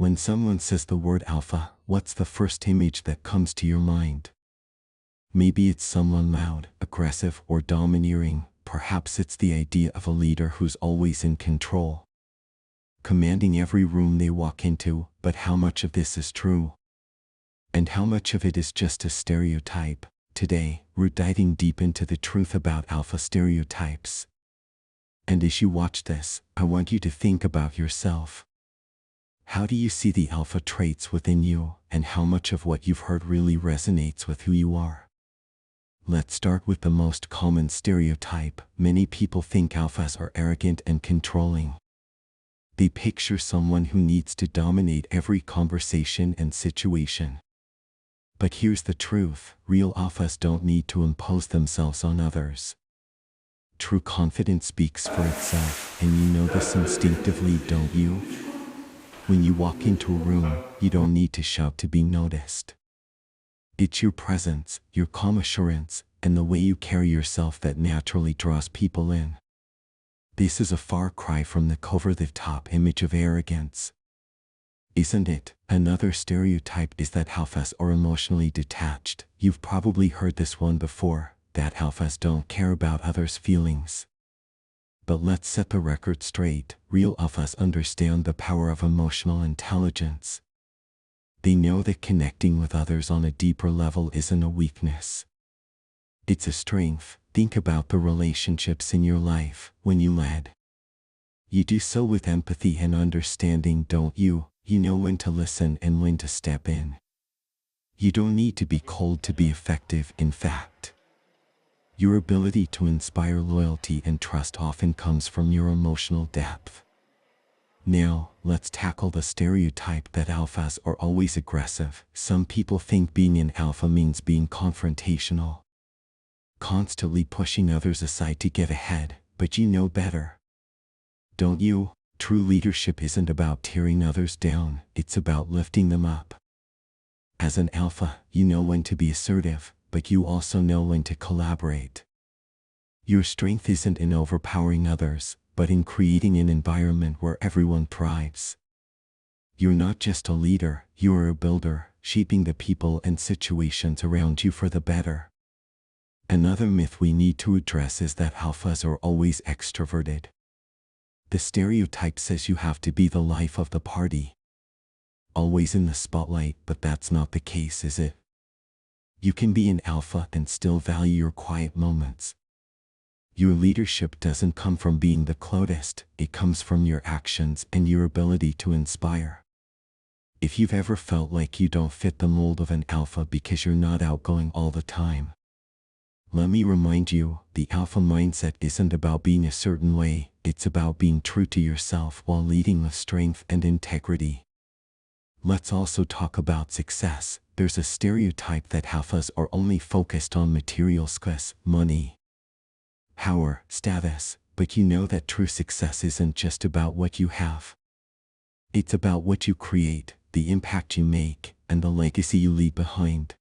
When someone says the word alpha, what's the first image that comes to your mind? Maybe it's someone loud, aggressive, or domineering. Perhaps it's the idea of a leader who's always in control, commanding every room they walk into. But how much of this is true? And how much of it is just a stereotype? Today, we're diving deep into the truth about alpha stereotypes. And as you watch this, I want you to think about yourself. How do you see the alpha traits within you, and how much of what you've heard really resonates with who you are? Let's start with the most common stereotype. Many people think alphas are arrogant and controlling. They picture someone who needs to dominate every conversation and situation. But here's the truth: real alphas don't need to impose themselves on others. True confidence speaks for itself, and you know this instinctively, don't you? When you walk into a room, you don't need to shout to be noticed. It's your presence, your calm assurance, and the way you carry yourself that naturally draws people in. This is a far cry from the over-the-top image of arrogance, isn't it? Another stereotype is that alphas are emotionally detached. You've probably heard this one before, that alphas don't care about others' feelings. But let's set the record straight. Real alphas understand the power of emotional intelligence. They know that connecting with others on a deeper level isn't a weakness. It's a strength. Think about the relationships in your life. When you led, you do so with empathy and understanding, don't you? You know when to listen and when to step in. You don't need to be cold to be effective. In fact, your ability to inspire loyalty and trust often comes from your emotional depth. Now, let's tackle the stereotype that alphas are always aggressive. Some people think being an alpha means being confrontational, constantly pushing others aside to get ahead. But you know better, don't you? True leadership isn't about tearing others down, it's about lifting them up. As an alpha, you know when to be assertive, but you also know when to collaborate. Your strength isn't in overpowering others, but in creating an environment where everyone thrives. You're not just a leader, you're a builder, shaping the people and situations around you for the better. Another myth we need to address is that alphas are always extroverted. The stereotype says you have to be the life of the party, always in the spotlight, but that's not the case, is it? You can be an alpha and still value your quiet moments. Your leadership doesn't come from being the closest, it comes from your actions and your ability to inspire. If you've ever felt like you don't fit the mold of an alpha because you're not outgoing all the time, let me remind you, the alpha mindset isn't about being a certain way, it's about being true to yourself while leading with strength and integrity. Let's also talk about success. There's a stereotype that alphas are only focused on material success, money, power, status, but you know that true success isn't just about what you have. It's about what you create, the impact you make, and the legacy you leave behind.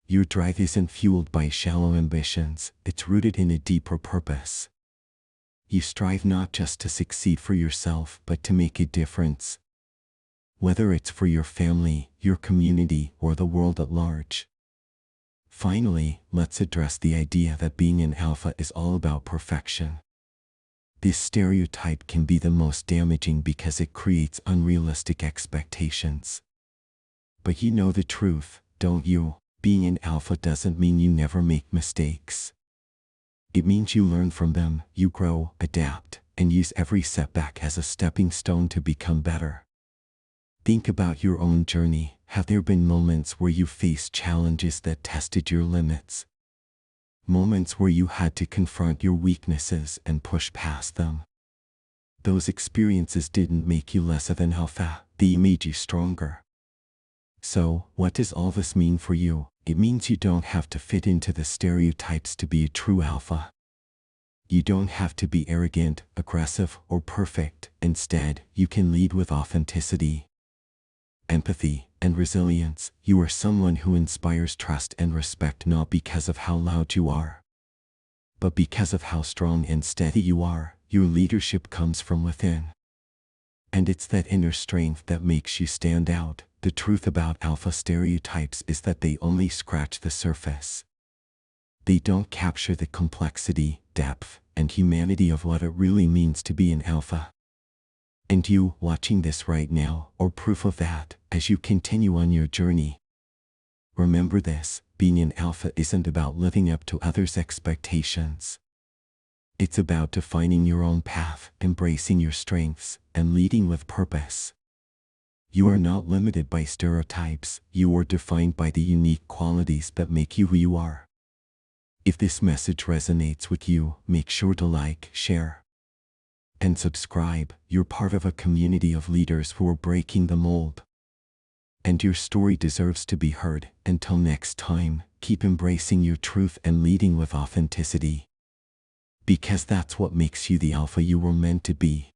Your drive isn't fueled by shallow ambitions, it's rooted in a deeper purpose. You strive not just to succeed for yourself, but to make a difference, whether it's for your family, your community, or the world at large. Finally, let's address the idea that being an alpha is all about perfection. This stereotype can be the most damaging because it creates unrealistic expectations. But you know the truth, don't you? Being an alpha doesn't mean you never make mistakes. It means you learn from them, you grow, adapt, and use every setback as a stepping stone to become better. Think about your own journey. Have there been moments where you faced challenges that tested your limits? Moments where you had to confront your weaknesses and push past them? Those experiences didn't make you less of an alpha, they made you stronger. So, what does all this mean for you? It means you don't have to fit into the stereotypes to be a true alpha. You don't have to be arrogant, aggressive, or perfect. Instead, you can lead with authenticity, empathy, and resilience. You are someone who inspires trust and respect not because of how loud you are, but because of how strong and steady you are. Your leadership comes from within. And it's that inner strength that makes you stand out. The truth about alpha stereotypes is that they only scratch the surface. They don't capture the complexity, depth, and humanity of what it really means to be an alpha. And you, watching this right now, are proof of that. As you continue on your journey, remember this: being an alpha isn't about living up to others' expectations. It's about defining your own path, embracing your strengths, and leading with purpose. You are not limited by stereotypes. You are defined by the unique qualities that make you who you are. If this message resonates with you, make sure to like, share, and subscribe. You're part of a community of leaders who are breaking the mold. And your story deserves to be heard. Until next time, keep embracing your truth and leading with authenticity. Because that's what makes you the alpha you were meant to be.